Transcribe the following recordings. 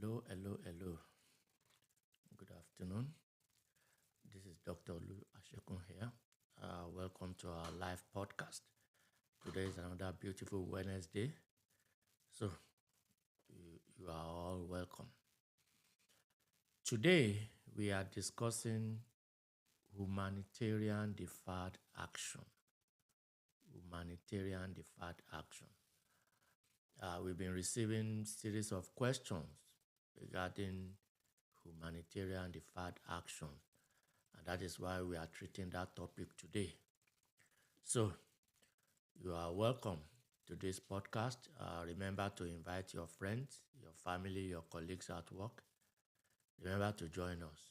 Hello. Good afternoon. This is Dr. Olu Asekun here. Welcome to our live podcast. Today is another beautiful Wednesday, so you are all welcome. Today, we are discussing humanitarian deferred action. Humanitarian deferred action. We've been receiving series of questions regarding humanitarian deferred action, and that is why we are treating that topic today. So, you are welcome to this podcast. Remember to invite your friends, your family, your colleagues at work. Remember to join us.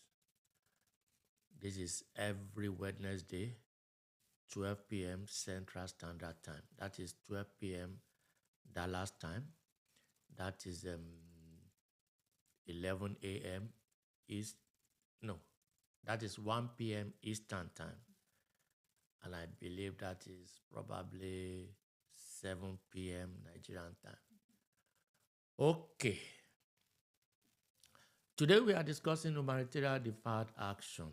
This is every Wednesday, 12 p.m. Central Standard Time. That is 12 p.m. Dallas time. That is 11 a.m. That is 1 p.m. Eastern Time. And I believe that is probably 7 p.m. Nigerian time. Okay. Today we are discussing humanitarian deferred action.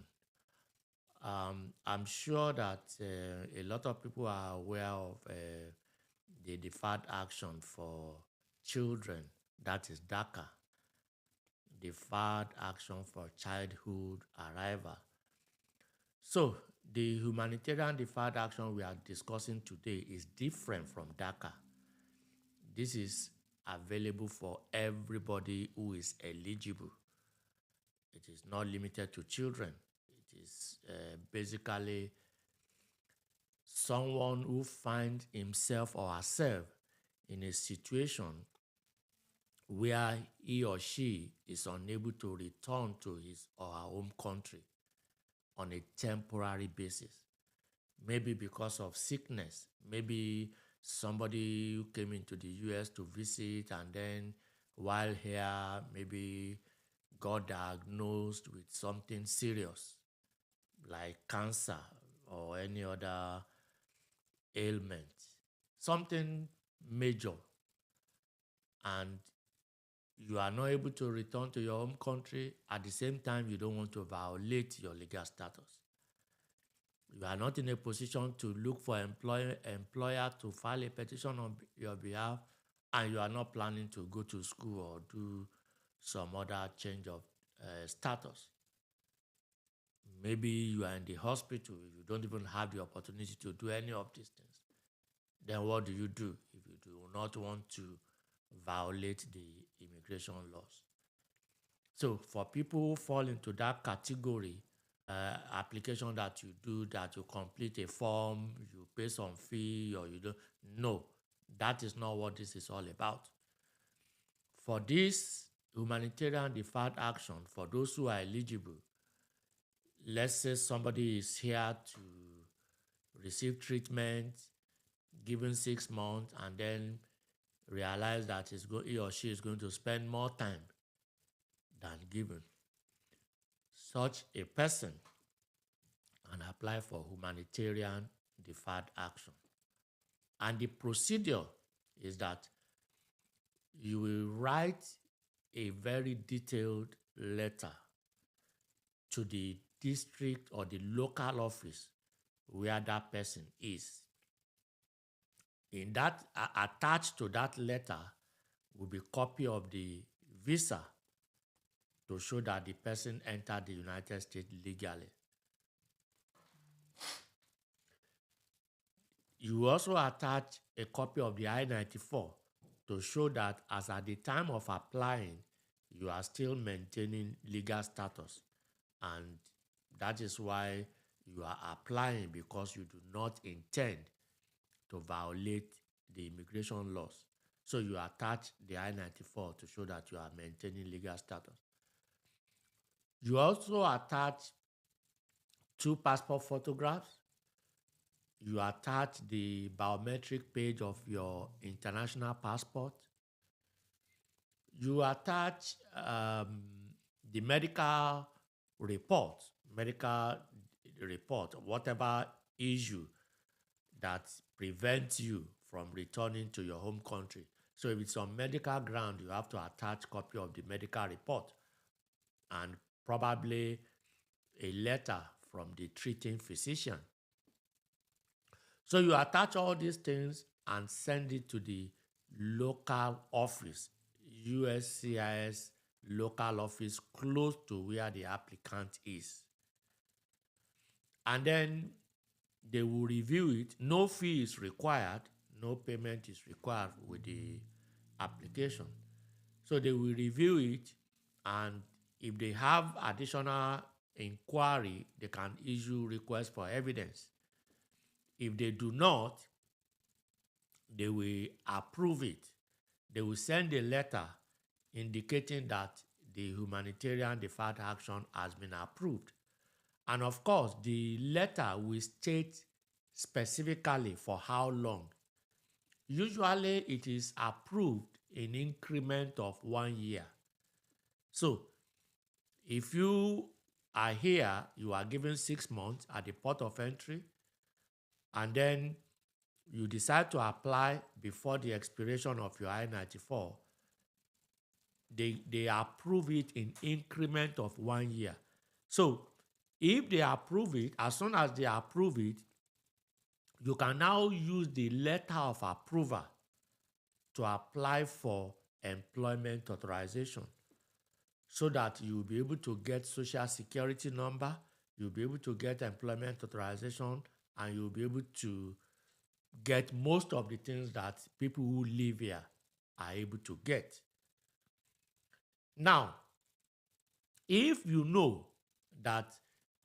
I'm sure that a lot of people are aware of the deferred action for children, that is DACA, deferred action for childhood arrival. So, the humanitarian deferred action we are discussing today is different from DACA. This is available for everybody who is eligible. It is not limited to children. It is basically someone who finds himself or herself in a situation where he or she is unable to return to his or her home country on a temporary basis. Maybe because of sickness, maybe somebody who came into the US to visit and then while here, maybe got diagnosed with something serious like cancer or any other ailment, something major, and you are not able to return to your home country. At the same time, you don't want to violate your legal status. You are not in a position to look for employer to file a petition on your behalf, and you are not planning to go to school or do some other change of status. Maybe you are in the hospital, you don't even have the opportunity to do any of these things. Then what do you do if you do not want to violate the immigration laws? So for people who fall into that category, application that you do, that you complete a form, you pay some fee or you don't, no, that is not what this is all about. For this humanitarian deferred action, for those who are eligible, let's say somebody is here to receive treatment, given 6 months, and then realize that he or she is going to spend more time than given. Such a person can apply for humanitarian deferred action. And the procedure is that you will write a very detailed letter to the district or the local office where that person is. In that, attached to that letter will be a copy of the visa to show that the person entered the United States legally. You also attach a copy of the I-94 to show that as at the time of applying, you are still maintaining legal status. And that is why you are applying, because you do not intend to violate the immigration laws. So you attach the I-94 to show that you are maintaining legal status. You also attach 2 passport photographs. You attach the biometric page of your international passport. You attach the medical report, whatever issue that prevents you from returning to your home country. So if it's on medical ground, you have to attach copy of the medical report and probably a letter from the treating physician. So you attach all these things and send it to the local office, USCIS local office close to where the applicant is. And then they will review it. No fee is required, no payment is required with the application. So they will review it, and if they have additional inquiry, they can issue requests for evidence. If they do not, they will approve it. They will send a letter indicating that the humanitarian deferred action has been approved. And of course, the letter will state specifically for how long. Usually, it is approved in increment of 1 year. So, if you are here, you are given 6 months at the port of entry, and then you decide to apply before the expiration of your I-94, they approve it in increment of 1 year. So if they approve it, as soon as they approve it, you can now use the letter of approval to apply for employment authorization so that you'll be able to get social security number, you'll be able to get employment authorization, and you'll be able to get most of the things that people who live here are able to get. Now, if you know that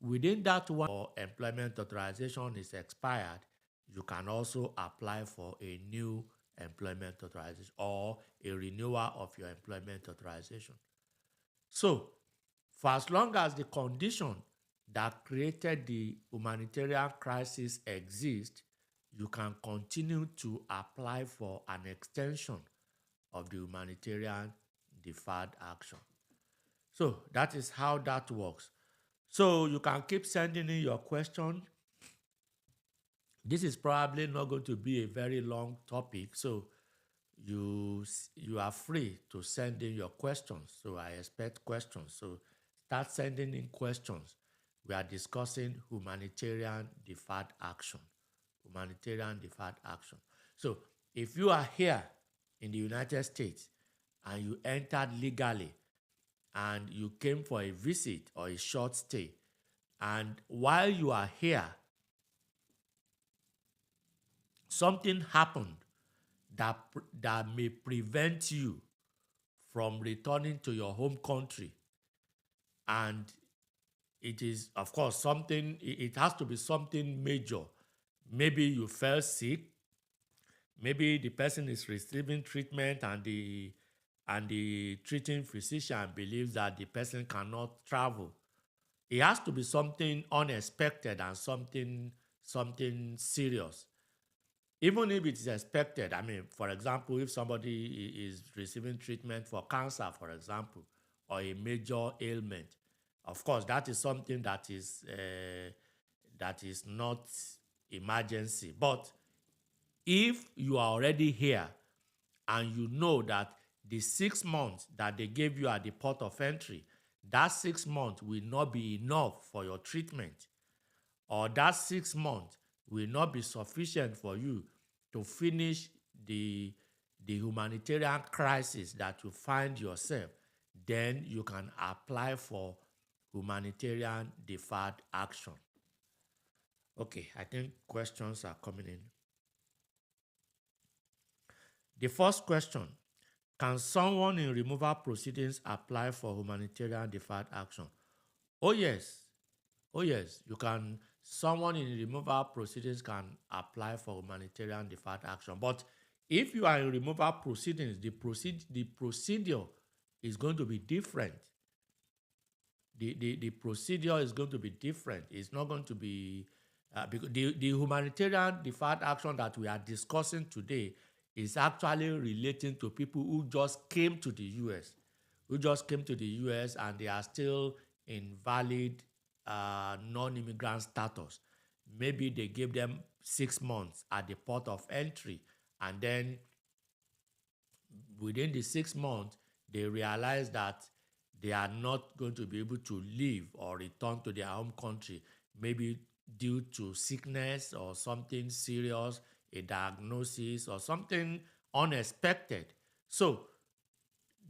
within that 1 year employment authorization is expired, you can also apply for a new employment authorization or a renewal of your employment authorization. So, for as long as the condition that created the humanitarian crisis exists, you can continue to apply for an extension of the humanitarian deferred action. So that is how that works. So you can keep sending in your question. This is probably not going to be a very long topic, so you are free to send in your questions. So I expect questions. So start sending in questions. We are discussing humanitarian deferred action. Humanitarian deferred action. So if you are here in the United States and you entered legally and you came for a visit or a short stay, and while you are here, something happened that may prevent you from returning to your home country, and it is, of course, something, it has to be something major. Maybe you fell sick, maybe the person is receiving treatment and the treating physician believes that the person cannot travel. It has to be something unexpected and something serious. Even if it is expected, I mean, for example, if somebody is receiving treatment for cancer, for example, or a major ailment, of course, that is something that is not emergency. But if you are already here and you know that the 6 months that they gave you at the port of entry, that 6 months will not be enough for your treatment, or that 6 months will not be sufficient for you to finish the humanitarian crisis that you find yourself, then you can apply for humanitarian deferred action. Okay, I think questions are coming in. The first question: can someone in removal proceedings apply for humanitarian deferred action? Oh yes. Oh yes, you can. Someone in removal proceedings can apply for humanitarian deferred action. But if you are in removal proceedings, the procedure is going to be different. The procedure is going to be different. It's not going to be because the humanitarian deferred action that we are discussing today is actually relating to people who just came to the U.S., and they are still in valid non-immigrant status. Maybe they gave them 6 months at the port of entry, and then within the 6 months, they realize that they are not going to be able to leave or return to their home country, maybe due to sickness or something serious, a diagnosis or something unexpected. So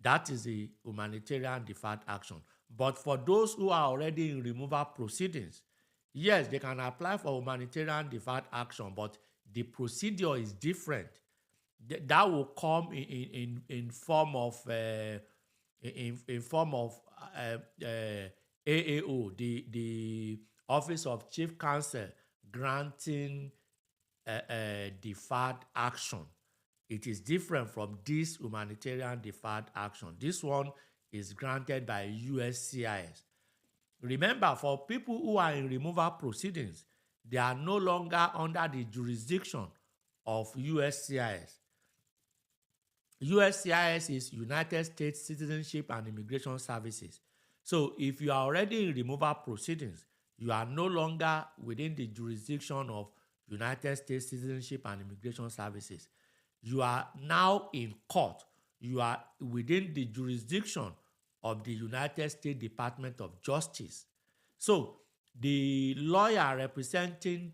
that is the humanitarian deferred action. But for those who are already in removal proceedings, yes, they can apply for humanitarian deferred action, but the procedure is different. That will come in form of in form of AAO, the Office of Chief Counsel, granting deferred action. It is different from this humanitarian deferred action. This one is granted by USCIS. Remember, for people who are in removal proceedings, they are no longer under the jurisdiction of USCIS. USCIS is United States Citizenship and Immigration Services. So if you are already in removal proceedings, you are no longer within the jurisdiction of United States Citizenship and Immigration Services. You are now in court. You are within the jurisdiction of the United States Department of Justice. So the lawyer representing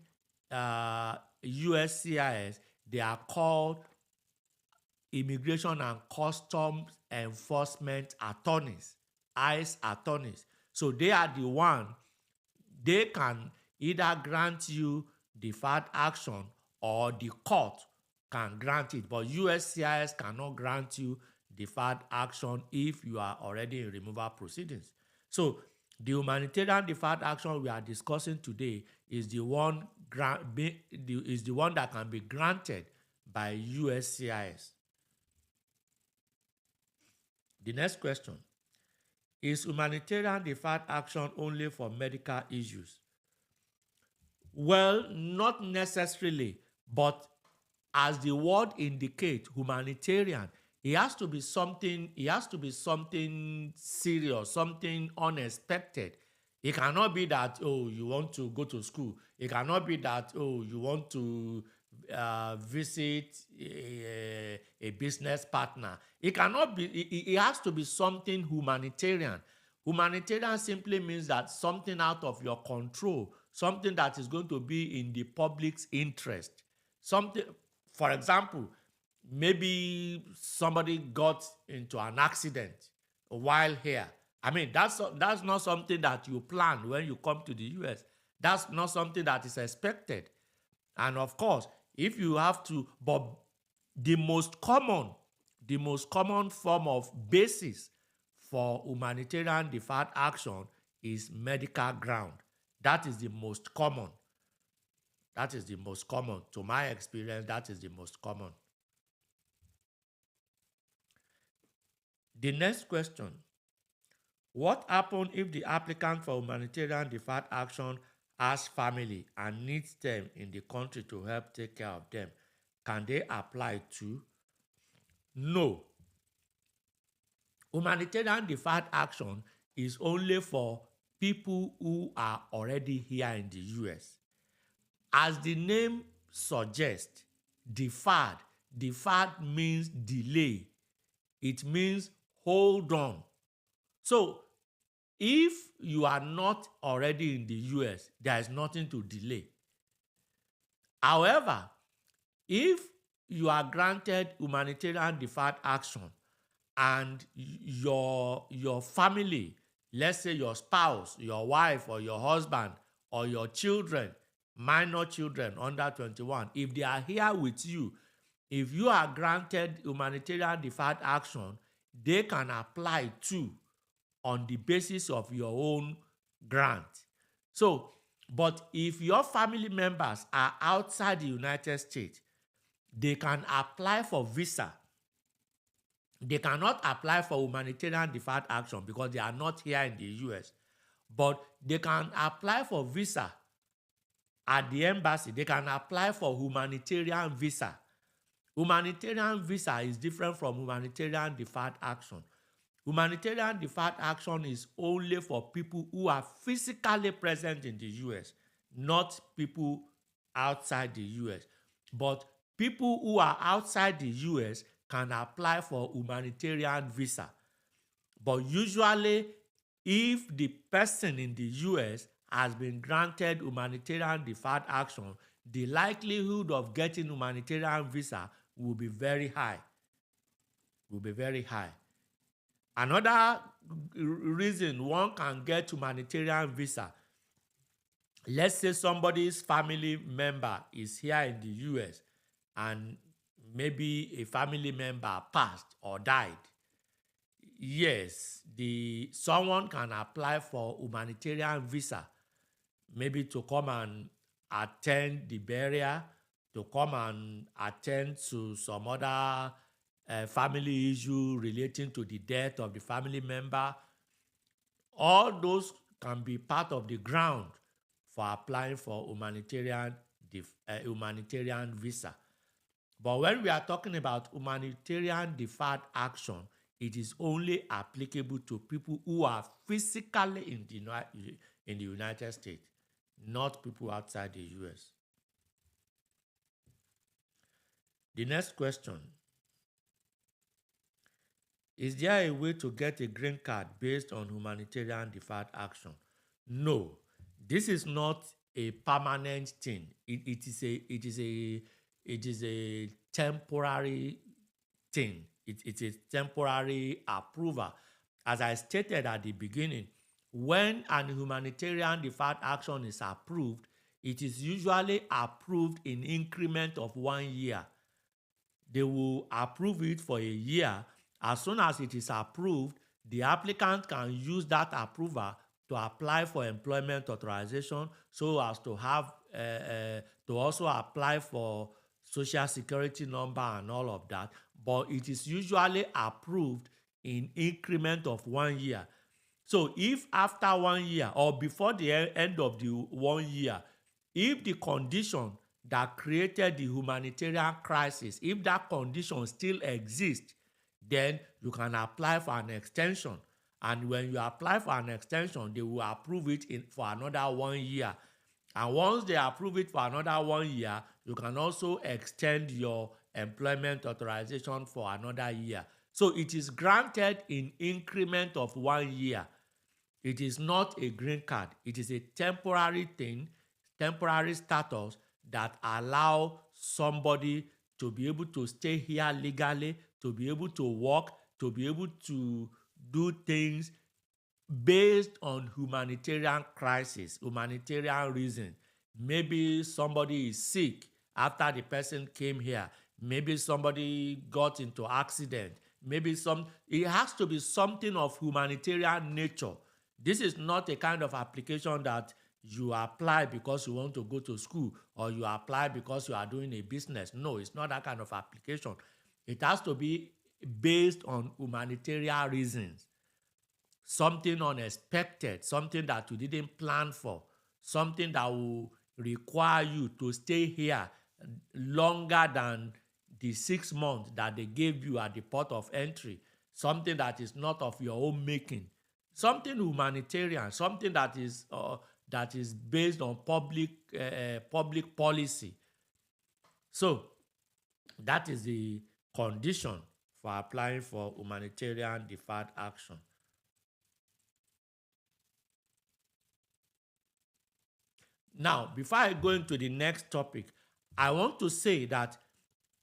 USCIS, they are called Immigration and Customs Enforcement Attorneys, ICE attorneys. So they are the one, they can either grant you deferred action or the court can grant it. But USCIS cannot grant you deferred action if you are already in removal proceedings. So the humanitarian deferred action we are discussing today is the one that can be granted by USCIS. The next question: is humanitarian deferred action only for medical issues? Well, not necessarily, but as the word indicates, humanitarian, it has to be something serious, something unexpected. It cannot be that, oh, you want to go to school. It cannot be that, oh, you want to visit a business partner. It cannot be, it has to be something humanitarian. Humanitarian simply means that something out of your control, something that is going to be in the public's interest. Something, for example, maybe somebody got into an accident while here. I mean, that's not something that you plan when you come to the US. That's not something that is expected. And of course, if you have to, but the most common form of basis for humanitarian deferred action is medical ground. That is the most common. That is the most common. To my experience, that is the most common. The next question: what happens if the applicant for humanitarian deferred action has family and needs them in the country to help take care of them? Can they apply too? No. Humanitarian deferred action is only for people who are already here in the US. As the name suggests, deferred means delay. It means hold on. So if you are not already in the US, there is nothing to delay. However, if you are granted humanitarian deferred action and your family, let's say your spouse, your wife or your husband or your children, minor children under 21, if they are here with you, if you are granted humanitarian deferred action, they can apply too on the basis of your own grant. So, but if your family members are outside the United States, they can apply for visa. They cannot apply for humanitarian deferred action because they are not here in the US. But they can apply for visa at the embassy. They can apply for humanitarian visa. Humanitarian visa is different from humanitarian deferred action. Humanitarian deferred action is only for people who are physically present in the US, not people outside the US. But people who are outside the US can apply for humanitarian visa. But usually, if the person in the US has been granted humanitarian deferred action, the likelihood of getting humanitarian visa will be very high. Will be very high. Another reason one can get humanitarian visa, let's say somebody's family member is here in the US and maybe a family member passed or died. Yes, someone can apply for humanitarian visa, maybe to come and attend the burial, to come and attend to some other family issue relating to the death of the family member. All those can be part of the ground for applying for humanitarian visa. But when we are talking about humanitarian deferred action, it is only applicable to people who are physically in the United States, not people outside the US. The next question: is there a way to get a green card based on humanitarian deferred action? No, this is not a permanent thing. It is a temporary thing. It's a temporary approval. As I stated at the beginning, when an humanitarian deferred action is approved, it is usually approved in increment of 1 year. They will approve it for a year. As soon as it is approved, the applicant can use that approval to apply for employment authorization, so as to have to also apply for social security number and all of that. But it is usually approved in increment of 1 year. So if after 1 year or before the end of the 1 year, if the condition that created the humanitarian crisis, if that condition still exists, then you can apply for an extension. And when you apply for an extension, they will approve it for another 1 year. And once they approve it for another 1 year, you can also extend your employment authorization for another year. So it is granted in increment of 1 year. It is not a green card. It is a temporary thing, temporary status that allow somebody to be able to stay here legally, to be able to work, to be able to do things based on humanitarian crisis, humanitarian reason. Maybe somebody is sick after the person came here. Maybe somebody got into accident. It has to be something of humanitarian nature. This is not a kind of application that you apply because you want to go to school or you apply because you are doing a business. No, it's not that kind of application. It has to be based on humanitarian reasons. Something unexpected, something that you didn't plan for, something that will require you to stay here longer than the 6 months that they gave you at the port of entry, something that is not of your own making, something humanitarian, something that is based on public policy. So that is the condition for applying for humanitarian deferred action. Now, before I go into the next topic, I want to say that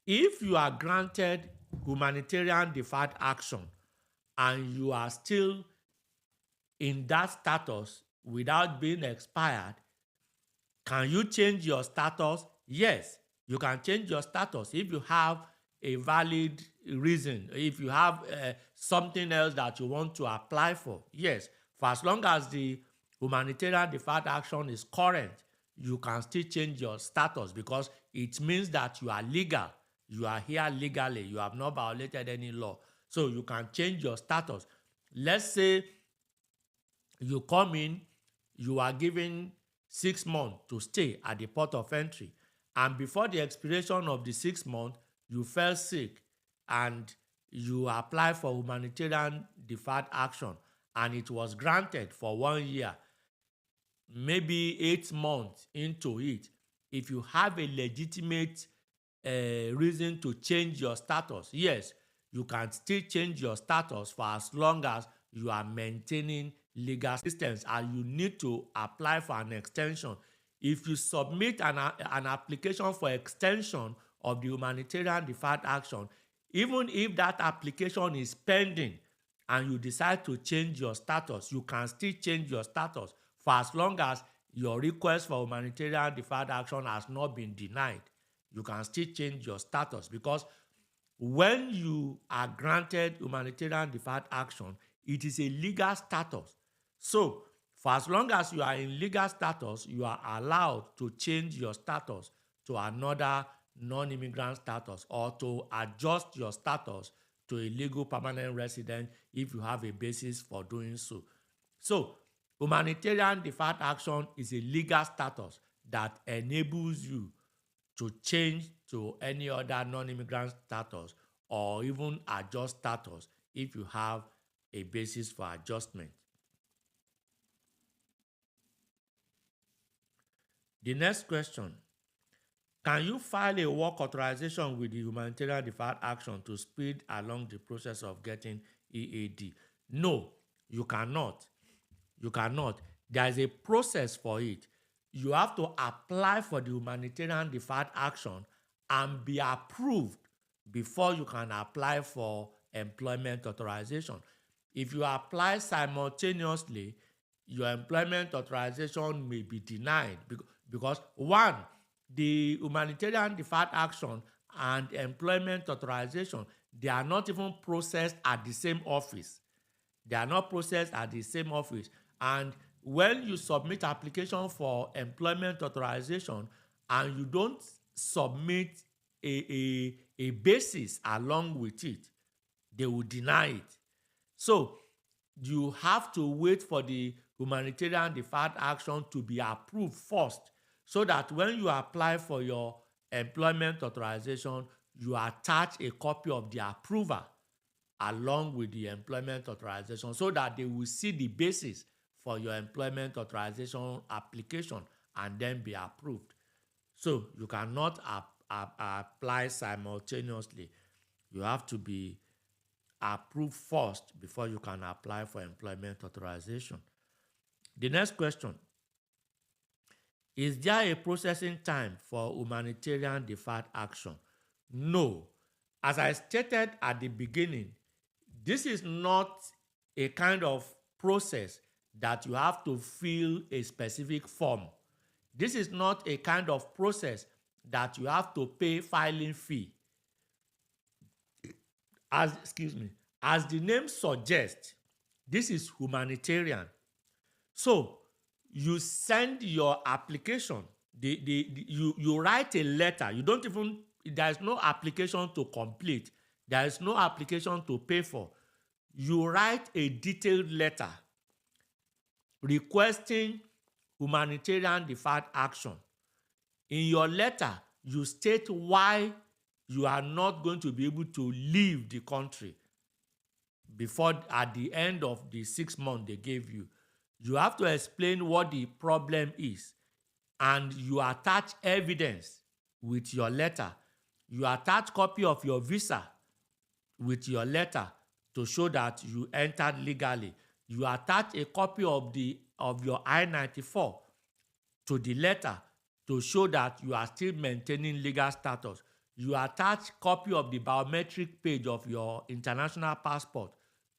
if you are granted humanitarian deferred action and you are still in that status without being expired, can you change your status? Yes, you can change your status if you have a valid reason, if you have something else that you want to apply for. Yes, for as long as the humanitarian deferred action is current, you can still change your status because it means that you are legal. You are here legally. You have not violated any law. So you can change your status. Let's say you come in, you are given 6 months to stay at the port of entry. And before the expiration of the 6 months, you fell sick and you apply for humanitarian deferred action and it was granted for 1 year. Maybe 8 months into it, if you have a legitimate reason to change your status. Yes, you can still change your status for as long as you are maintaining legal assistance, and you need to apply for an extension. If you submit an application for extension of the humanitarian deferred action, even if that application is pending and you decide to change your status, you can still change your status for as long as your request for humanitarian deferred action has not been denied. You can still change your status, because when you are granted humanitarian deferred action, it is a legal status. So, for as long as you are in legal status, you are allowed to change your status to another non-immigrant status, or to adjust your status to a legal permanent resident if you have a basis for doing so. So, humanitarian deferred action is a legal status that enables you to change to any other non-immigrant status, or even adjust status if you have a basis for adjustment. The next question: can you file a work authorization with the humanitarian deferred action to speed along the process of getting EAD? No, you cannot. You cannot. There is a process for it. You have to apply for the humanitarian deferred action and be approved before you can apply for employment authorization. If you apply simultaneously, your employment authorization may be denied because one, the humanitarian deferred action and employment authorization, they are not even processed at the same office. They are not processed at the same office. And when you submit application for employment authorization and you don't submit a basis along with it, they will deny it. So you have to wait for the humanitarian deferred action to be approved first, so that when you apply for your employment authorization, you attach a copy of the approval along with the employment authorization, so that they will see the basis for your employment authorization application and then be approved. So you cannot apply simultaneously. You have to be approved first before you can apply for employment authorization. The next question: is there a processing time for humanitarian deferred action? No. As I stated at the beginning, this is not a kind of process that you have to fill a specific form. This is not a kind of process that you have to pay filing fee. As the name suggests, this is humanitarian. So you send your application, you write a letter. You don't even, there is no application to complete. There is no application to pay for. You write a detailed letter requesting humanitarian deferred action. In your letter, you state why you are not going to be able to leave the country before, at the end of the 6 months they gave you. You have to explain what the problem is, and you attach evidence with your letter. You attach copy of your visa with your letter to show that you entered legally. You attach a copy of your I-94 to the letter to show that you are still maintaining legal status. You attach copy of the biometric page of your international passport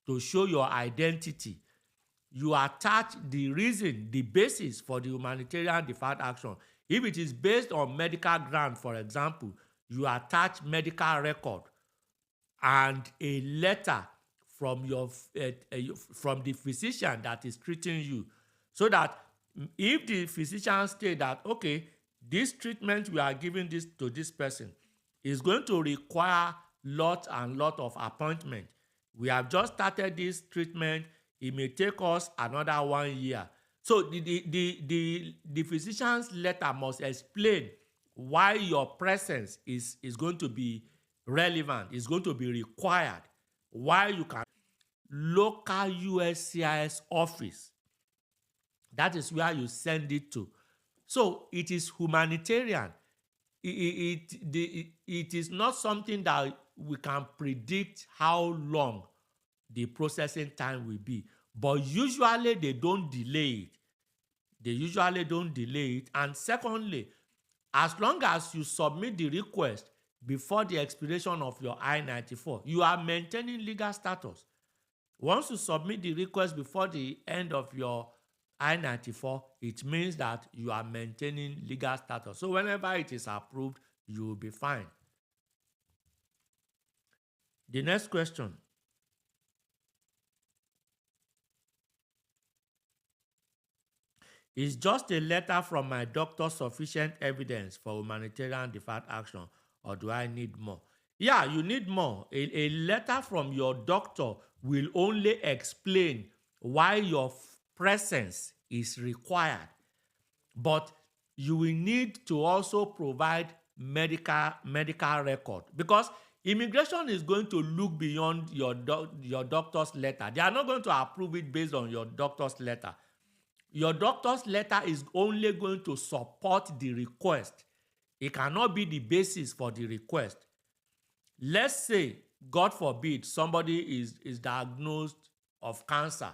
to show your identity. You attach the reason, the basis for the humanitarian deferred action. If it is based on medical ground, for example, you attach medical record and a letter from from the physician that is treating you, so that if the physician states that, okay, this treatment we are giving this to this person is going to require lot and lot of appointment. We have just started this treatment. It may take us another 1 year. So the physician's letter must explain why your presence is going to be relevant, is going to be required, why you can. Local USCIS office, that is where you send it to. So it is humanitarian. it is not something that we can predict how long the processing time will be. But usually they don't delay it. They usually don't delay it. And secondly, as long as you submit the request before the expiration of your I-94, you are maintaining legal status. Once you submit the request before the end of your I-94, it means that you are maintaining legal status. So whenever it is approved, you will be fine. The next question. Is just a letter from my doctor sufficient evidence for humanitarian deferred action, or do I need more? Yeah, you need more. A letter from your doctor will only explain why your presence is required, but you will need to also provide medical record, because immigration is going to look beyond your doctor's letter. They are not going to approve it based on your doctor's letter. Your doctor's letter is only going to support the request. It cannot be the basis for the request. Let's say, God forbid, somebody is diagnosed of cancer.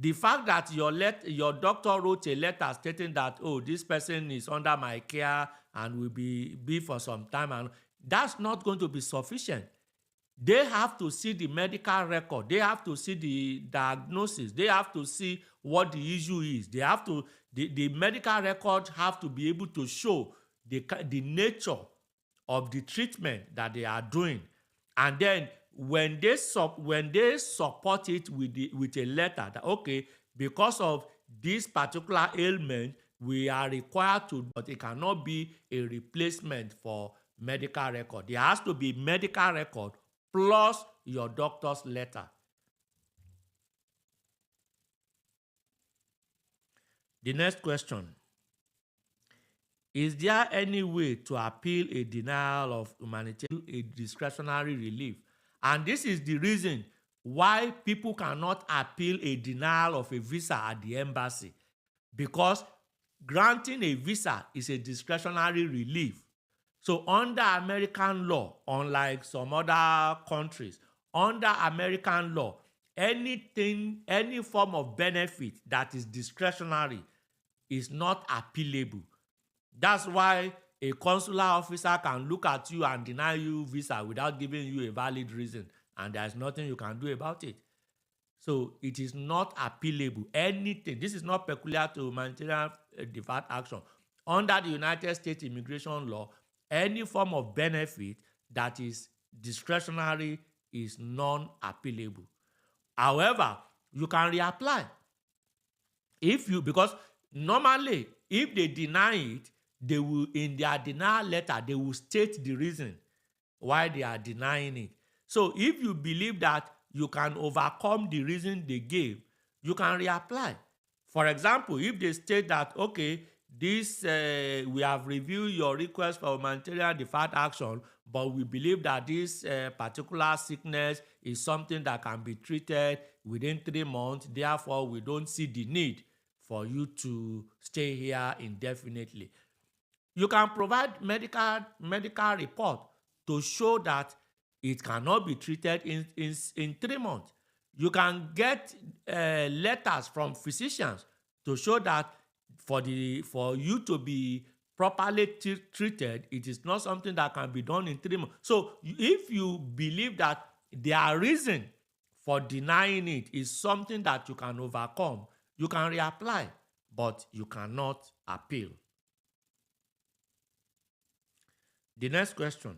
The fact that your doctor wrote a letter stating that, oh, this person is under my care and will be for some time, and that's not going to be sufficient. They have to see the medical record. They have to see the diagnosis. They have to see what the issue is. They have to, the medical record have to be able to show the nature of the treatment that they are doing. And then when they support it with a letter that, okay, because of this particular ailment, we are required to, but it cannot be a replacement for medical record. There has to be medical record plus your doctor's letter. The next question. Is there any way to appeal a denial of humanitarian, a discretionary relief? And this is the reason why people cannot appeal a denial of a visa at the embassy, because granting a visa is a discretionary relief. So under American law, unlike some other countries, under American law, any form of benefit that is discretionary is not appealable. That's why a consular officer can look at you and deny you visa without giving you a valid reason, and there's nothing you can do about it. So it is not appealable. Anything. This is not peculiar to humanitarian deferred action. Under the United States immigration law, any form of benefit that is discretionary is non-appealable. However, you can reapply. Because normally, if they deny it, they will, in their denial letter, they will state the reason why they are denying it. So if you believe that you can overcome the reason they gave, you can reapply. For example, if they state that, okay, we have reviewed your request for humanitarian deferred action, but we believe that this particular sickness is something that can be treated within 3 months. Therefore, we don't see the need for you to stay here indefinitely. You can provide medical report to show that it cannot be treated in 3 months. You can get letters from physicians to show that for you to be properly treated, it is not something that can be done in 3 months. So if you believe that their reason for denying it is something that you can overcome, you can reapply, but you cannot appeal. The next question.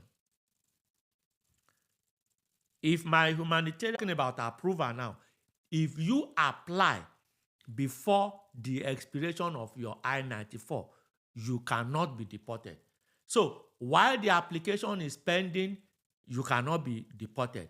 If my humanitarian, talking about approval now, if you apply before the expiration of your I-94, you cannot be deported. So while the application is pending, you cannot be deported.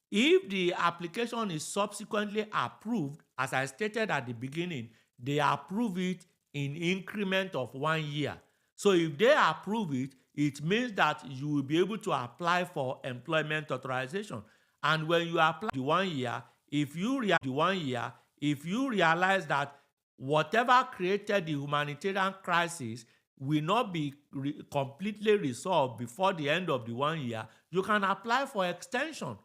If the application is subsequently approved, as I stated at the beginning, they approve it in increment of 1 year. So if they approve it, it means that you will be able to apply for employment authorization. And when you apply the 1 year, if you realize that whatever created the humanitarian crisis will not be completely resolved before the end of the 1 year, you can apply for extension.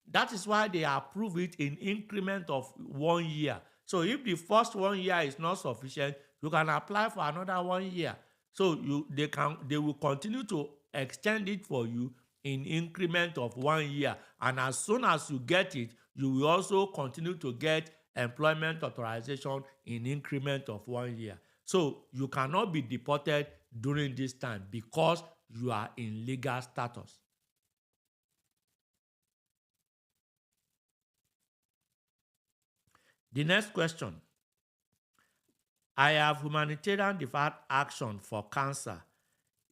That is why they approve it in increment of 1 year. So if the first 1 year is not sufficient, you can apply for another 1 year. So they will continue to extend it for you in increment of 1 year. And as soon as you get it, you will also continue to get employment authorization in increment of 1 year. So you cannot be deported during this time because you are in legal status. The next question. I have humanitarian deferred action for cancer.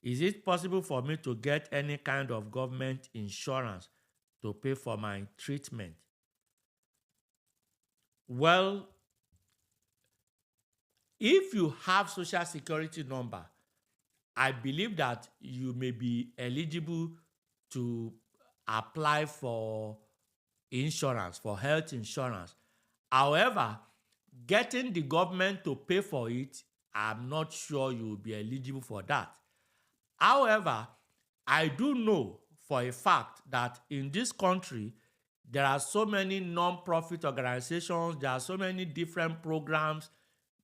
Is it possible for me to get any kind of government insurance to pay for my treatment? Well, if you have social security number, I believe that you may be eligible to apply for insurance, for health insurance. However, getting the government to pay for it, I'm not sure you will be eligible for that. However, I do know for a fact that in this country, there are so many non-profit organizations, there are so many different programs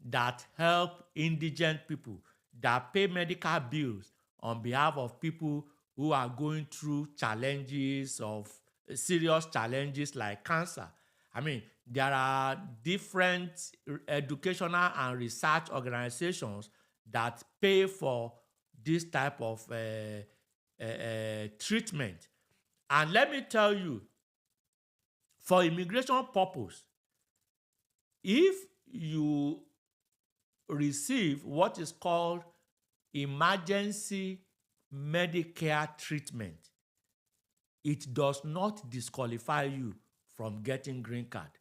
that help indigent people, that pay medical bills on behalf of people who are going through challenges of serious challenges like cancer. I mean, there are different educational and research organizations that pay for this type of treatment. And let me tell you, for immigration purpose, if you receive what is called emergency Medicare treatment, it does not disqualify you from getting green card.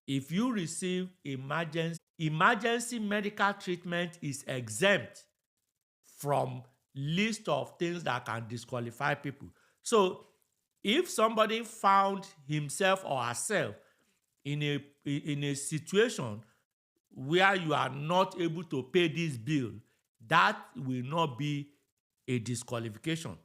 If you receive emergency medical treatment is exempt from list of things that can disqualify people. So if somebody found himself or herself in a situation where you are not able to pay this bill, that will not be a disqualification.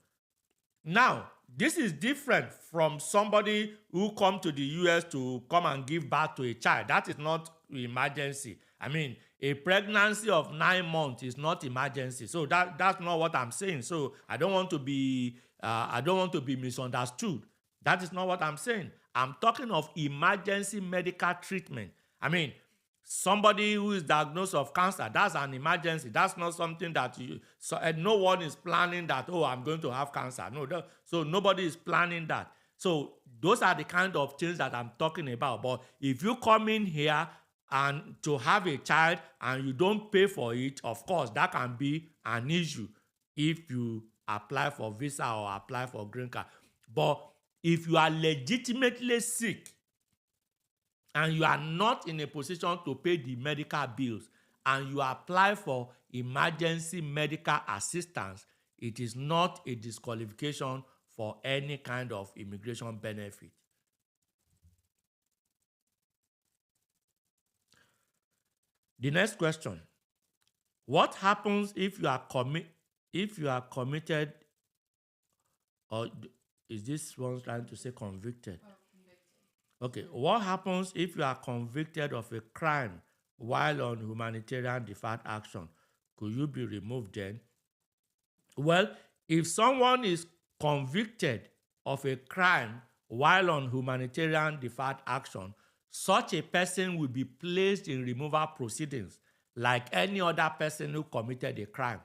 Now, this is different from somebody who come to the US to come and give birth to a child. That is not emergency. I mean, a pregnancy of 9 months is not emergency. So that's not what I'm saying. So I don't want to be misunderstood. That is not what I'm saying. I'm talking of emergency medical treatment. I mean, somebody who is diagnosed of cancer, that's an emergency. That's not something that no one is planning that, oh, I'm going to have cancer. So nobody is planning that. So those are the kind of things that I'm talking about. But if you come in here and to have a child and you don't pay for it, of course, that can be an issue if you apply for visa or apply for green card. But if you are legitimately sick and you are not in a position to pay the medical bills and you apply for emergency medical assistance, it is not a disqualification for any kind of immigration benefit. The next question. What happens if you are committed, or is this one trying to say convicted? Okay, what happens if you are convicted of a crime while on humanitarian deferred action? Could you be removed then? Well, if someone is convicted of a crime while on humanitarian deferred action, such a person will be placed in removal proceedings like any other person who committed a crime.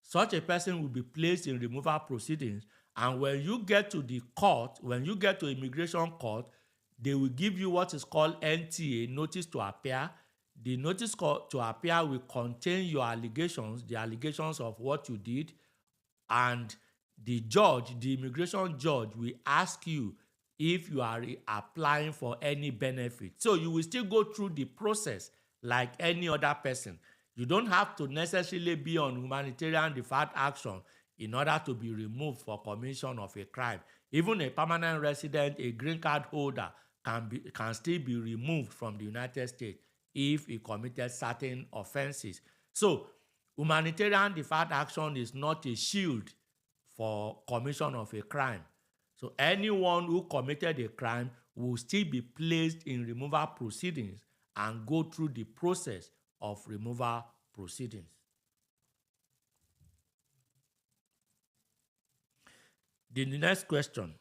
Such a person will be placed in removal proceedings, and when you get to the court, when you get to immigration court, they will give you what is called NTA, notice to appear. The notice to appear will contain your allegations, the allegations of what you did, and the immigration judge will ask you if you are applying for any benefit. So you will still go through the process like any other person. You don't have to necessarily be on humanitarian deferred action in order to be removed for commission of a crime. Even a permanent resident, a green card holder, can still be removed from the United States if he committed certain offenses. So Humanitarian deferred action is not a shield for commission of a crime. So anyone who committed a crime will still be placed in removal proceedings and go through the process of removal proceedings. The next question.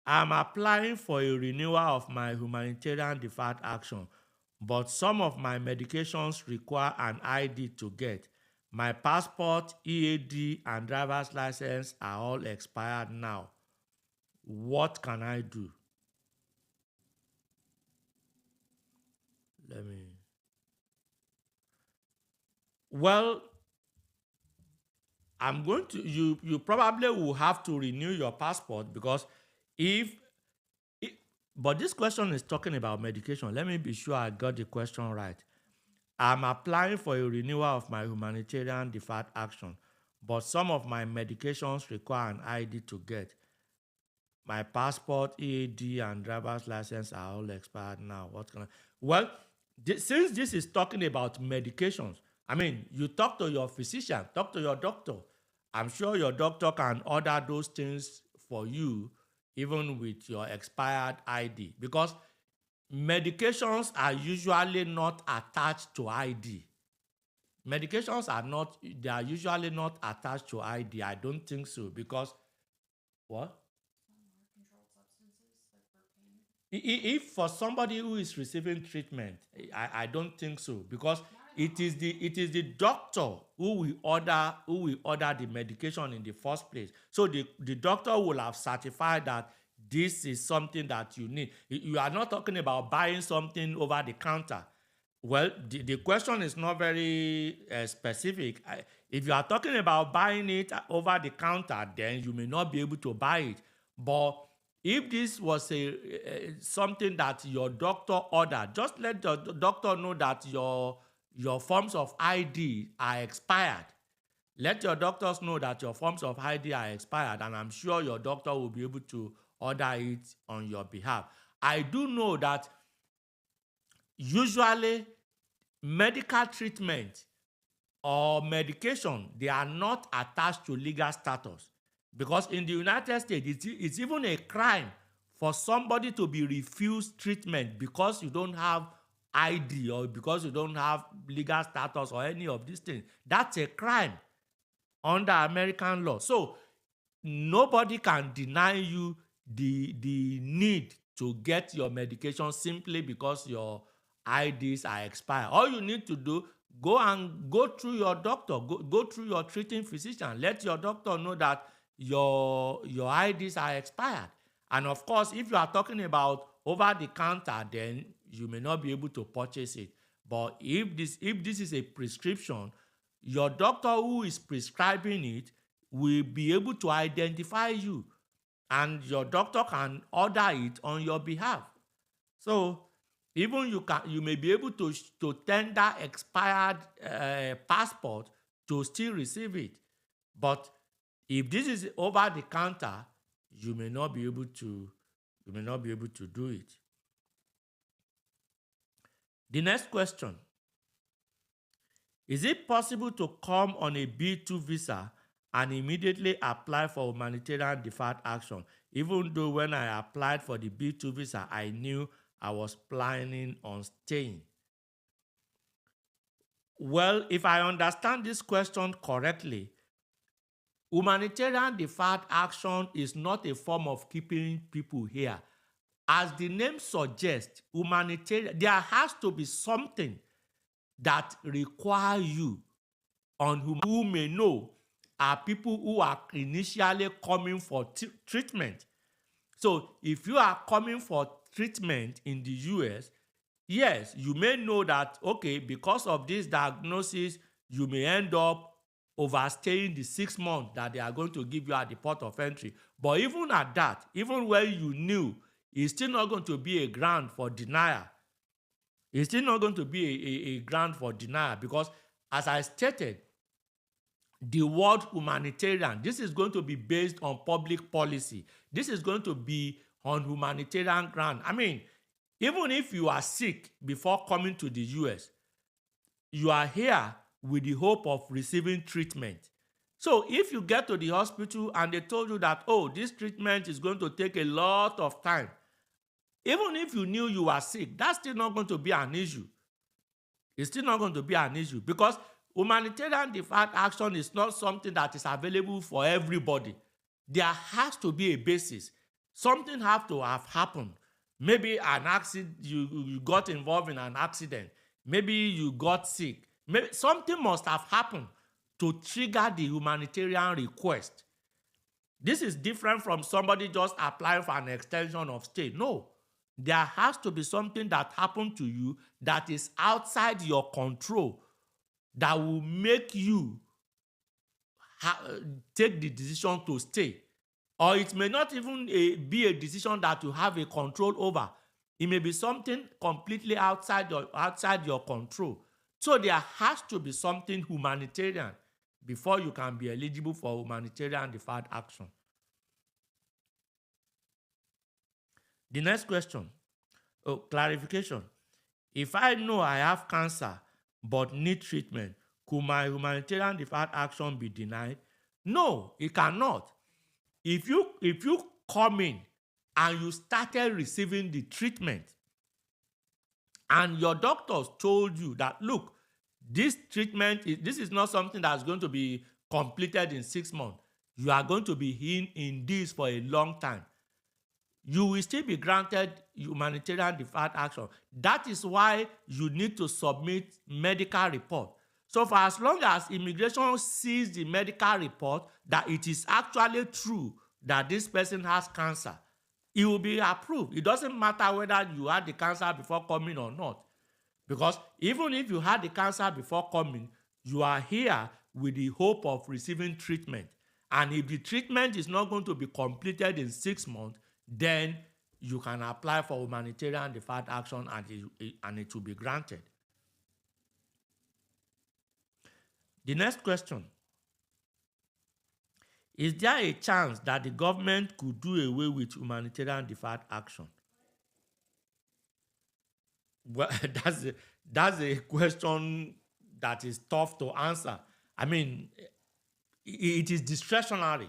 I'm applying for a renewal of my humanitarian deferred action, but some of my medications require an ID to get. My passport, EAD, and driver's license are all expired now. What can I do? Well, I'm going to, you probably will have to renew your passport because but this question is talking about medication. Let me be sure I got the question right. I'm applying for a renewal of my humanitarian deferred action, but some of my medications require an ID to get. My passport, EAD, and driver's license are all expired now. What can I? Well, since this is talking about medications, I mean, you talk to your physician, talk to your doctor. I'm sure your doctor can order those things for you, even with your expired ID, because medications are usually not attached to ID. Medications are not, they are usually not attached to ID. I don't think so, because what? If for somebody who is receiving treatment, I don't think so, because it is the doctor who will order the medication in the first place. So the doctor will have certified that this is something that you need. You are not talking about buying something over the counter. Well, the question is not very specific. If you are talking about buying it over the counter, then you may not be able to buy it. But if this was something that your doctor ordered, just let the doctor know that your forms of ID are expired. Let your doctors know that your forms of ID are expired, and I'm sure your doctor will be able to order it on your behalf. I do know that usually medical treatment or medication, they are not attached to legal status, because in the United States, it's even a crime for somebody to be refused treatment because you don't have ID or because you don't have legal status or any of these things. That's a crime under American law. So nobody can deny you the need to get your medication simply because your IDs are expired. All you need to do, go through your doctor, go through your treating physician. Let your doctor know that your IDs are expired. And of course, if you are talking about over the counter, then you may not be able to purchase it. But if this is a prescription, your doctor who is prescribing it will be able to identify you, and your doctor can order it on your behalf. So even you may be able to tender expired passport to still receive it. But if this is over the counter, you may not be able to do it. The next question. Is it possible to come on a B2 visa and immediately apply for humanitarian deferred action, even though when I applied for the B2 visa, I knew I was planning on staying? Well, if I understand this question correctly, humanitarian deferred action is not a form of keeping people here. As the name suggests, humanitarian, there has to be something that require you on who may know are people who are initially coming for treatment. So if you are coming for treatment in the US, yes, you may know that, okay, because of this diagnosis, you may end up overstaying the 6 months that they are going to give you at the port of entry. But even at that, even when you knew, it's still not going to be a ground for denial. It's still not going to be a ground for denial, because as I stated, the word humanitarian, this is going to be based on public policy. This is going to be on humanitarian ground. I mean, even if you are sick before coming to the US, you are here with the hope of receiving treatment. So if you get to the hospital and they told you that, oh, this treatment is going to take a lot of time, even if you knew you were sick, that's still not going to be an issue. It's still not going to be an issue because humanitarian deferred action is not something that is available for everybody. There has to be a basis. Something has to have happened. Maybe an accident, you got involved in an accident. Maybe you got sick. Maybe something must have happened to trigger the humanitarian request. This is different from somebody just applying for an extension of stay. No, there has to be something that happened to you that is outside your control that will make you take the decision to stay. Or it may not even be a decision that you have a control over. It may be something completely outside your control. So there has to be something humanitarian before you can be eligible for humanitarian deferred action. The next question, clarification. If I know I have cancer but need treatment, could my humanitarian deferred action be denied? No, it cannot. If you come in and you started receiving the treatment and your doctors told you that, look, this treatment, this is not something that's going to be completed in 6 months. You are going to be in this for a long time. You will still be granted humanitarian deferred action. That is why you need to submit medical report. So for as long as immigration sees the medical report that it is actually true that this person has cancer, it will be approved. It doesn't matter whether you had the cancer before coming or not. Because even if you had the cancer before coming, you are here with the hope of receiving treatment. And if the treatment is not going to be completed in 6 months, then you can apply for humanitarian deferred action and it will be granted. The next question. Is there a chance that the government could do away with humanitarian deferred action? Well, that's a question that is tough to answer. I mean, it is discretionary.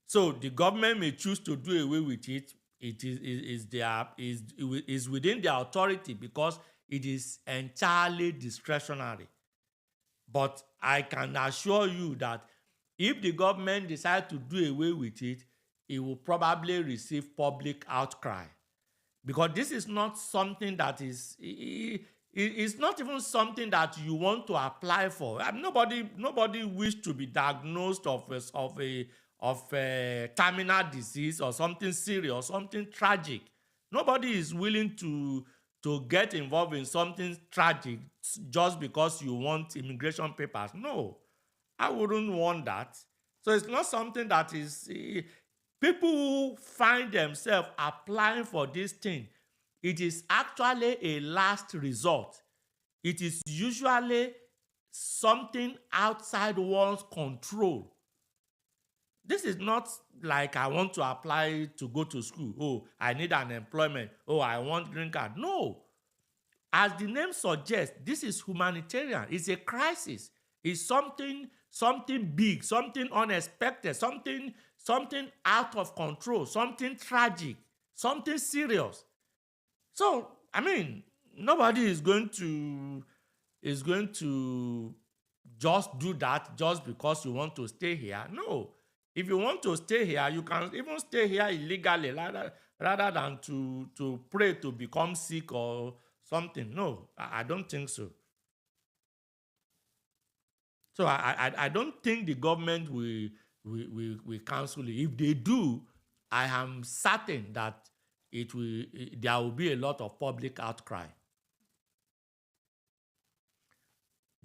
So the government may choose to do away with it. It is within their authority because it is entirely discretionary. But I can assure you that if the government decides to do away with it, it will probably receive public outcry. Because this is not something that it's not even something that you want to apply for. I mean, nobody wishes to be diagnosed of a terminal disease or something serious, something tragic. Nobody is willing to get involved in something tragic just because you want immigration papers. No, I wouldn't want that. So it's not something that is... People who find themselves applying for this thing, it is actually a last resort. It is usually something outside one's control. This is not like I want to apply to go to school. Oh, I need an employment. Oh, I want green card. No. As the name suggests, this is humanitarian. It's a crisis. It's something big, something unexpected, something out of control, something tragic, something serious. So, I mean, nobody is going to just do that just because you want to stay here. No. If you want to stay here, you can even stay here illegally rather than to pray to become sick or something. No, I don't think so. So I don't think the government will cancel it. If they do, I am certain that there will be a lot of public outcry.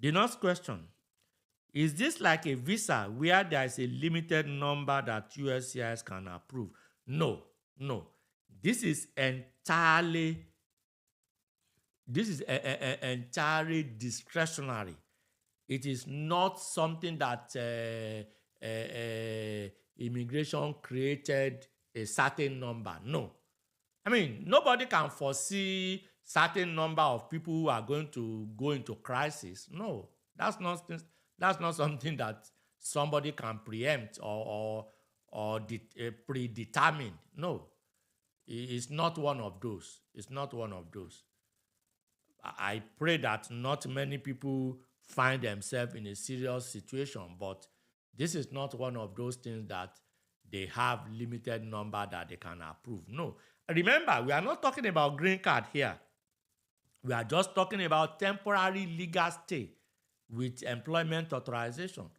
The next question. Is this like a visa where there is a limited number that USCIS can approve? No. This is entirely discretionary. It is not something that immigration created a certain number. No. I mean, nobody can foresee certain number of people who are going to go into crisis. No. That's not that's not something that somebody can preempt or predetermine. No, it's not one of those. It's not one of those. I pray that not many people find themselves in a serious situation, but this is not one of those things that they have limited number that they can approve. No. Remember, we are not talking about green card here. We are just talking about temporary legal stay with employment authorization.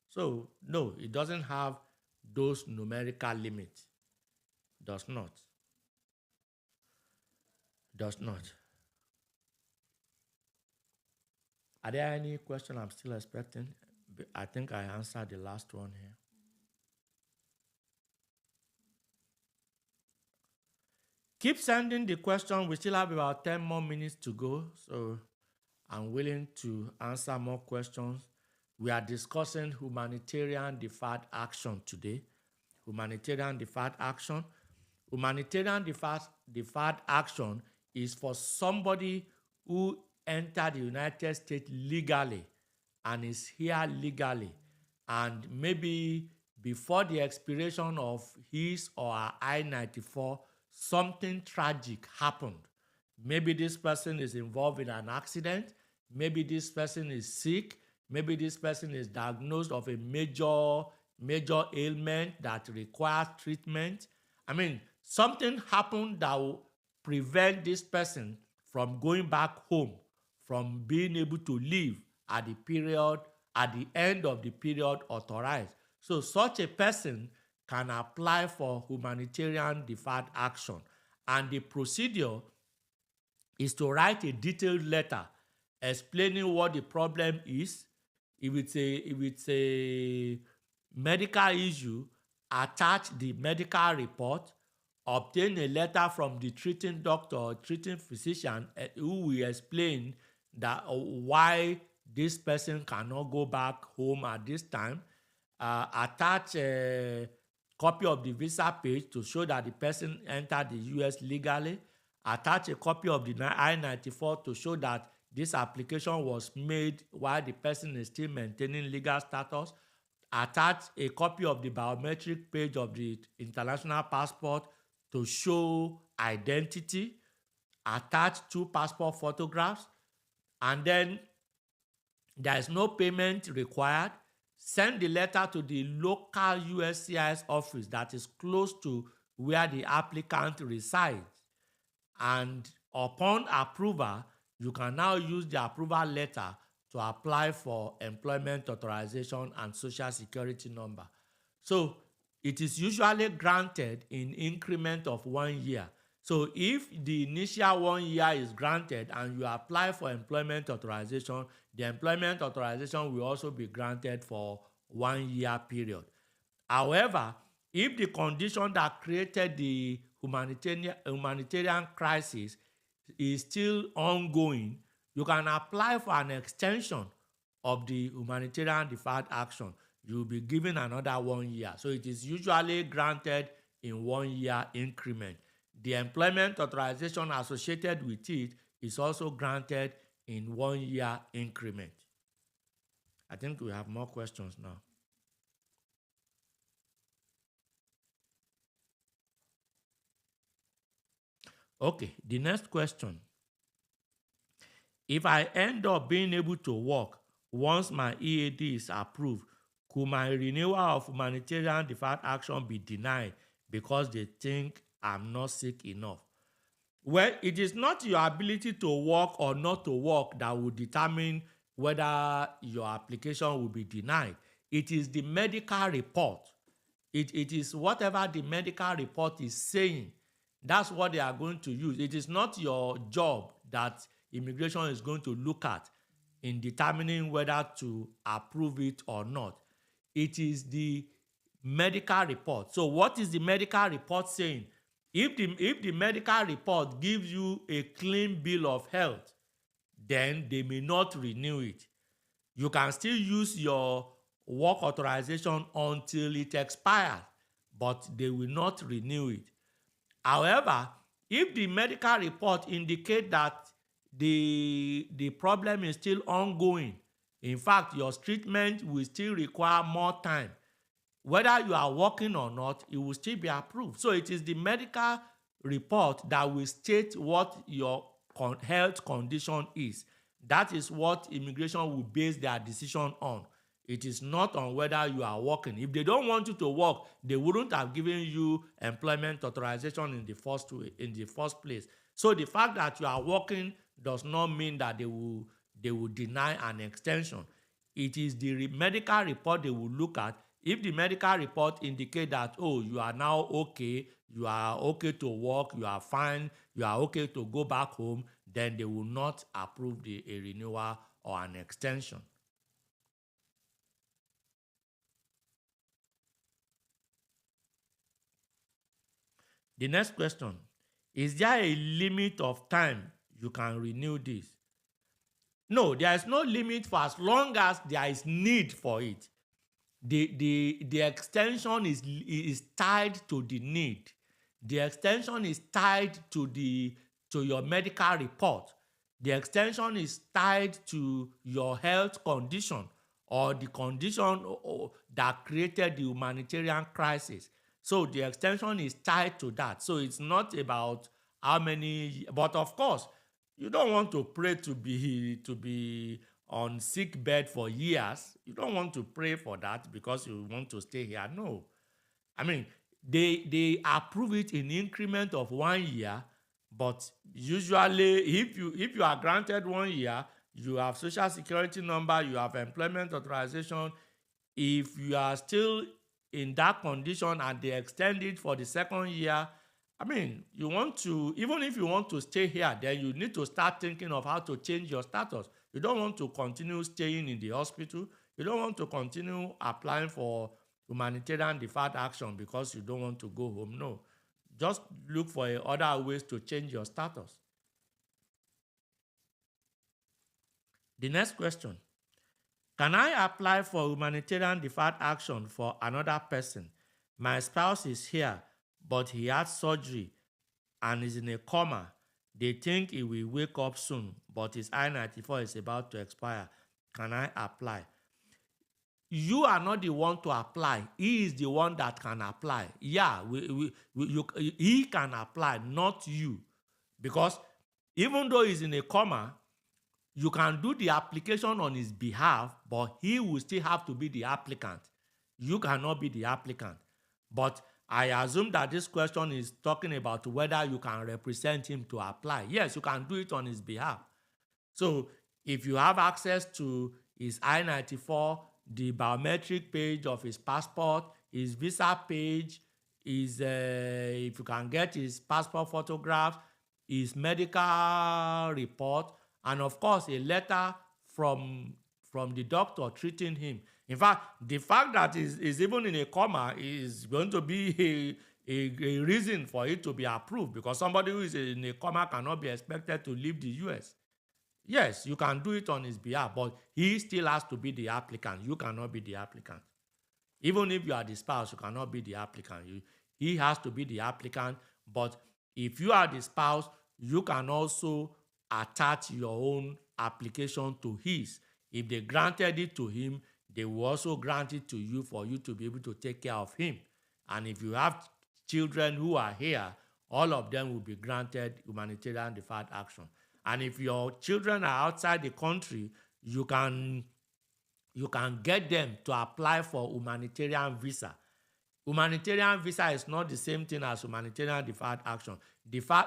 So, no, it doesn't have those numerical limits. Does not. Does not. Are there any questions I'm still expecting? I think I answered the last one here. Keep sending the question. We still have about 10 more minutes to go. So I'm willing to answer more questions. We are discussing humanitarian deferred action today. Humanitarian deferred action. Humanitarian deferred action is for somebody who entered the United States legally and is here legally, and maybe before the expiration of his or her I-94, something tragic happened. Maybe this person is involved in an accident. Maybe this person is sick. Maybe this person is diagnosed of a major ailment that requires treatment. I mean, something happened that will prevent this person from going back home, from being able to live at the end of the period authorized. So such a person can apply for humanitarian deferred action. And the procedure is to write a detailed letter explaining what the problem is. If it's a medical issue, attach the medical report, obtain a letter from the treating doctor or treating physician who will explain that why this person cannot go back home at this time. Attach a copy of the visa page to show that the person entered the US legally. Attach a copy of the I-94 to show that this application was made while the person is still maintaining legal status. Attach a copy of the biometric page of the international passport to show identity. Attach 2 passport photographs, and then there is no payment required. Send the letter to the local USCIS office that is close to where the applicant resides. And upon approval, you can now use the approval letter to apply for employment authorization and social security number. So it is usually granted in increment of 1 year. So if the initial 1 year is granted and you apply for employment authorization, the employment authorization will also be granted for 1 year period. However, if the condition that created the humanitarian crisis is still ongoing, you can apply for an extension of the humanitarian deferred action. You will be given another 1 year. So it is usually granted in 1 year increment. The employment authorization associated with it is also granted in 1 year increment. I think we have more questions now. Okay, the next question. If I end up being able to work once my EAD is approved, could my renewal of humanitarian deferred action be denied because they think I'm not sick enough? Well, it is not your ability to work or not to work that will determine whether your application will be denied. It is the medical report. It is whatever the medical report is saying. That's what they are going to use. It is not your job that immigration is going to look at in determining whether to approve it or not. It is the medical report. So what is the medical report saying? If the medical report gives you a clean bill of health, then they may not renew it. You can still use your work authorization until it expires, but they will not renew it. However, if the medical report indicates that the problem is still ongoing, In fact, your treatment will still require more time. Whether you are working or not, it will still be approved. So it is the medical report that will state what your health condition is. That is what immigration will base their decision on. It is not on whether you are working. If they don't want you to work, they wouldn't have given you employment authorization in the first place. So the fact that you are working does not mean that they will deny an extension. It is the medical report they will look at. If the medical report indicate that, oh, you are now okay, you are okay to work, you are fine, you are okay to go back home, then they will not approve a renewal or an extension. The next question, is there a limit of time you can renew this? No, there is no limit for as long as there is need for it. The extension is tied to the need. The extension is tied to your medical report. The extension is tied to your health condition or the condition that created the humanitarian crisis. So the extension is tied to that. So it's not about how many, but of course, you don't want to pray to be on sick bed for years. You don't want to pray for that because you want to stay here. No. I mean, they approve it in increment of 1 year, but usually if you are granted 1 year, you have social security number, you have employment authorization. If you are still in that condition and they extend it for the 2nd year, I mean, even if you want to stay here, then you need to start thinking of how to change your status. You don't want to continue staying in the hospital. You don't want to continue applying for humanitarian deferred action because you don't want to go home. No. Just look for other ways to change your status. The next question. Can I apply for humanitarian deferred action for another person? My spouse is here, but he had surgery and is in a coma. They think he will wake up soon, but his I-94 is about to expire. Can I apply? You are not the one to apply. He is the one that can apply. Yeah, he can apply, not you. Because even though he's in a coma, you can do the application on his behalf, but he will still have to be the applicant. You cannot be the applicant. But I assume that this question is talking about whether you can represent him to apply. Yes, you can do it on his behalf. So if you have access to his I-94, the biometric page of his passport, his visa page, if you can get his passport photograph, his medical report, and of course a letter from the doctor treating him. In fact, the fact that he's even in a coma is going to be a reason for it to be approved, because somebody who is in a coma cannot be expected to leave the US. Yes, you can do it on his behalf, but he still has to be the applicant. You cannot be the applicant. Even if you are the spouse, you cannot be the applicant. He has to be the applicant, but if you are the spouse, you can also attach your own application to his. If they granted it to him, they will also grant it to you for you to be able to take care of him. And if you have children who are here, all of them will be granted humanitarian deferred action. And if your children are outside the country, you can get them to apply for humanitarian visa. Humanitarian visa is not the same thing as humanitarian deferred action.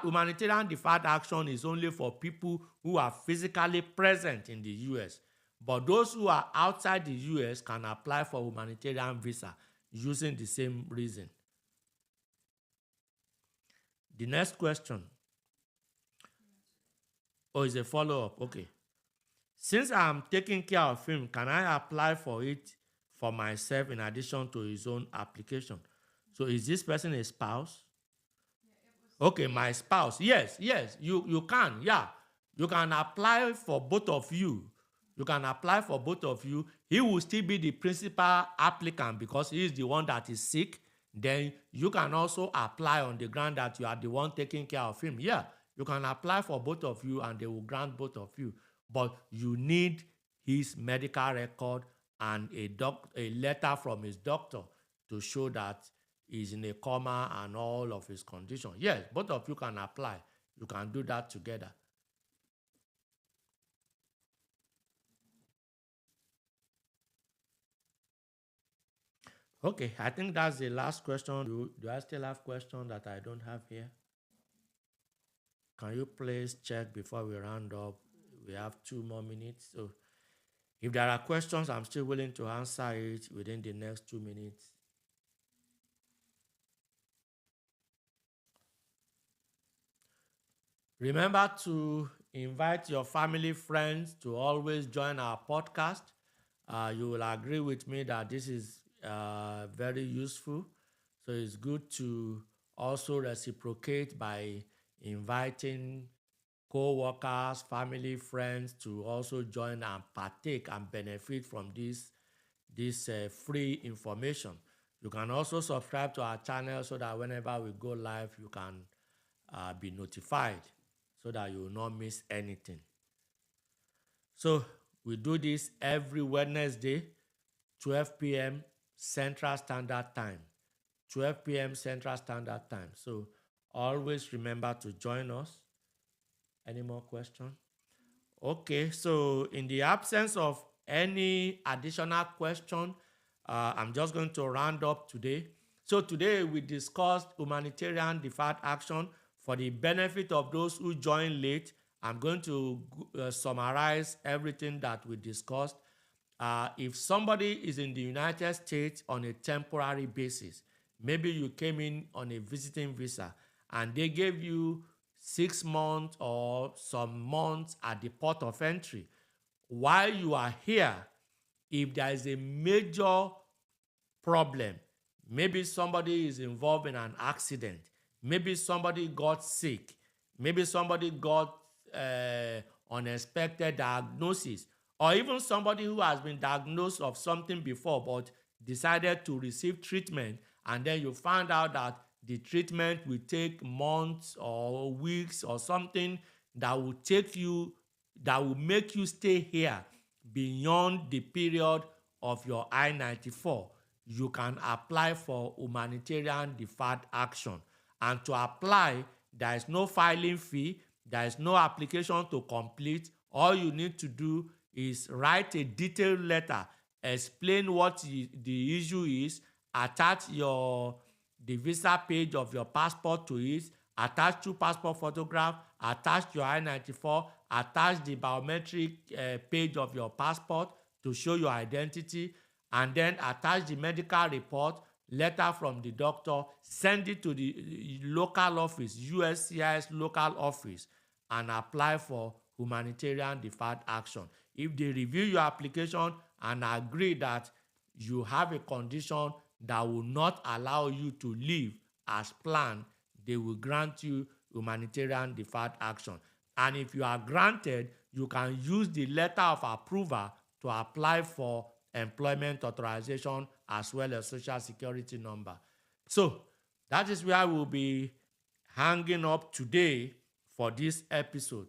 Humanitarian deferred action is only for people who are physically present in the US. But those who are outside the US can apply for humanitarian visa using the same reason. The next question. Oh, it's a follow-up. Okay. Since I'm taking care of him, can I apply for it for myself in addition to his own application? So is this person a spouse? Okay, my spouse. Yes, you can. Yeah, you can apply for both of you. You can apply for both of you. He will still be the principal applicant because he is the one that is sick. Then you can also apply on the ground that you are the one taking care of him. Yeah, you can apply for both of you and they will grant both of you. But you need his medical record and a letter from his doctor to show that he's in a coma and all of his condition. Yes, both of you can apply. You can do that together. Okay, I think that's the last question. Do I still have questions that I don't have here? Can you please check before we round up? We have 2 more minutes. So if there are questions, I'm still willing to answer it within the next 2 minutes. Remember to invite your family, friends to always join our podcast. You will agree with me that this is very useful. So it's good to also reciprocate by inviting co-workers, family, friends to also join and partake and benefit from this free information. You can also subscribe to our channel so that whenever we go live, you can be notified so that you will not miss anything. So we do this every Wednesday, 12 p.m. Central Standard Time. 12 p.m. Central Standard Time. So always remember to join us. Any more questions? Okay, so in the absence of any additional question, I'm just going to round up today. So today we discussed humanitarian deferred action for the benefit of those who join late. I'm going to summarize everything that we discussed. If somebody is in the United States on a temporary basis, maybe you came in on a visiting visa and they gave you 6 months or some months at the port of entry. While you are here, if there is a major problem, maybe somebody is involved in an accident, maybe somebody got sick, maybe somebody got unexpected diagnosis, or even somebody who has been diagnosed of something before but decided to receive treatment, and then you find out that the treatment will take months or weeks or something that will make you stay here beyond the period of your I-94, you can apply for humanitarian deferred action. And to apply, there is no filing fee, there is no application to complete. All you need to do is write a detailed letter, explain what the issue is, attach the visa page of your passport to it, attach 2 passport photographs, attach your I-94, attach the biometric page of your passport to show your identity, and then attach the medical report, letter from the doctor, send it to the local office, USCIS local office, and apply for humanitarian deferred action. If they review your application and agree that you have a condition that will not allow you to leave as planned, they will grant you humanitarian deferred action. And if you are granted, you can use the letter of approval to apply for employment authorization as well as social security number. So that is where we'll be hanging up today for this episode.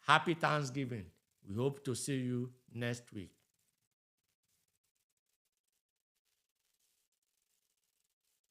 Happy Thanksgiving. We hope to see you next week.